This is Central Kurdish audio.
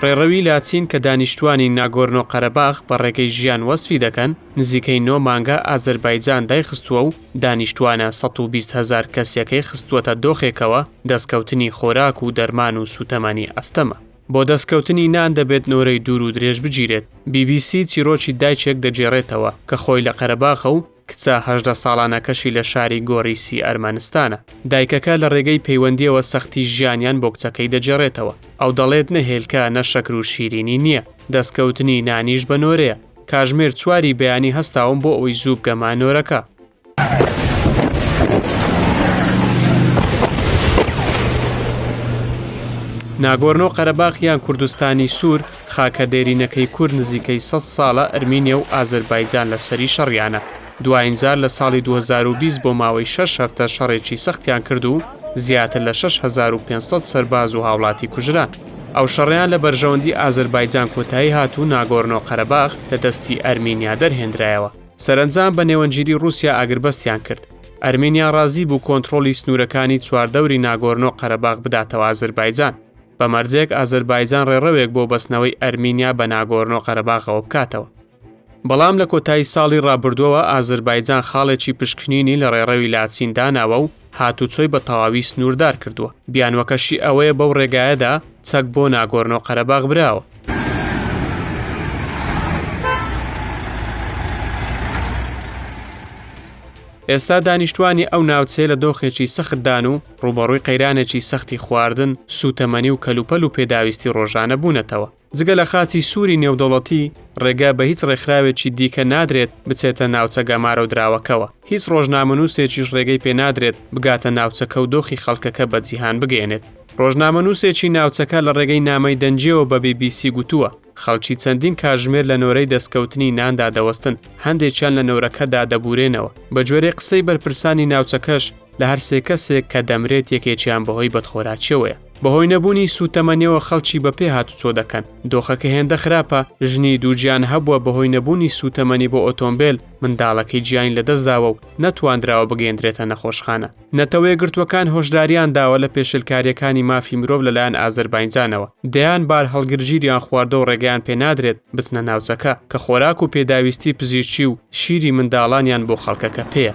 ڕێڕەوی لاچین کە دانیشتوانی ناگۆرنۆ قەرەباغ بە ڕێگەی ژیان وەسفی دەکەن نزیکەی 9 مانگە ئازەربایجان دایخستووە و دانیشتوانە 120,000 کەسیەکەی خستووەتە دۆخێکەوە دەستکەوتنی خۆراک و دەرمان و سوتەمانی ئەستەمە. بۆ دەستکەوتنی نان دەبێت نۆرەی دوور و درێژ بگیرێت. BBC چیرۆکی دایچێک دەجێڕێتەوە کە خۆی لە قەرەباخە و کچە 18 ساڵانەکەشی لە شاری گۆڕیسی ئەرمەنستانە. دایکەکە لە ڕێگەی پەیوەندیەوە سەختی ژیانیان بۆ کچەکەی دەجێڕێتەوە. ئەو دەڵێت نەهێلکە نەشەکر و شیرینی نییە. دەستکەوتنی نانیش بە نۆرەیە. کاژمێر 4 بەیانی هەستاوم بۆ ئەوەی زوو بگەمە نۆرەکە. ناگۆرنۆ قەرەباغ یان کوردستانی سوور خاکە دێرینەکەی کورد نزیکەی 100 ساڵە ئەرمینیا و ئازەربایجان لە سەری شەڕیانە. دوایینجار لە ساڵی 2020 بۆ ماوەی 6 هەفتە شەڕێکی سەختیان کرد و زیاتر لە 6500 سەرباز و هاوڵاتی کوژران. ئەو شەڕیان لە بەرژەوەندی ئازەربایجان کۆتایی هاتوو ناگۆرنۆ قەرەباغ لە دەستی ئەرمینیا دەرهێنرایەوە. سەرنجام بە نێوەنگیری رووسیا ئاگربەستیان کرد. ئەرمینیا ڕازی بوو کۆنتڕۆلی سنوورەکانی چواردەوری ناگۆرنۆ قەرەباغ بداتەوە ئازەربایجان. بە مەرجێک ئازەربایجان ڕێڕەوێک بۆ بەستنەوەی ئەرمینیا بە ناگۆرنۆ قەرەباغەوە بکاتەوە. بەڵام لە کۆتایی ساڵی ڕابردووەوە ئازەربایجان خاڵێکی پشکنینی لە ڕێڕەوی لاچین داناوە و هاتوچۆی بە تەواوی سنووردار کردووە. بیانوەکەشی ئەوەیە بەو ڕێگایەدا چەک بۆ ناگۆرنۆ قەرەباغ براوە. ئێستا دانیشتوانی ئەو ناوچەیە لە دۆخێکی سەختدان و ڕوبەڕووی قەیرانێکی سەختی خواردن، سوتەمەنی و کەلوپەل و پێداویستی ڕۆژانە بوونەتەوە. جگە لە خاچی سووری نێودەوڵەتی ڕێگا بە هیچ ڕێکخراوێکی دیکە نادرێت بچێتە ناوچە گەمارە و دراوەکەوە. هیچ ڕۆژنامەنووسێکیش ڕێگەی پێ نادرێت بگاتە ناوچەکە و دۆخی خەڵکەکە بە جیهان بگەێنێت. ڕۆژنامەنووسێکی ناوچەکە لە ڕێگەی نامەی دەنجیەوە بە BBC گوتووە خەڵکی چەندین کاژمێر لە نۆرەی دەستکەوتنی ناندا دەوەستن، هەندێکیان لە نۆرەکەدا دەبورێنەوە. بە جۆرێ قسەی بەرپرسانی ناوچەکەش لە هەر سێ کەسێک کە دەمرێت یەکێکیان بەهۆی بەدخۆراکیەوەیە. بەهۆی نەبوونی سوتەمەنیەوە خەڵکی بە پێ هاتوچۆ دەکەن. دۆخەکە هێندە خراپە، ژنی دووجیان هەبووە بەهۆی نەبوونی سوتەمەنی بۆ ئۆتۆمبیل منداڵەکەی گیانی لەدەستداوە و نەتواندراوە بگەێنرێتە نەخۆشخانە. نەتەوەی گرتوەکان هۆشداریان داوە لە پێشلکاریەکانی مافی مرۆڤ لەلایەن ئازەربایجانەوە. دەیان بار هەڵگرژیریان خواردە و ڕێگەیان پێ نادرێت بچنە ناوچەکە کە خۆراک و پێداویستی پزیشکی و شیری منداڵانیان بۆ خەڵکەکە پێیە.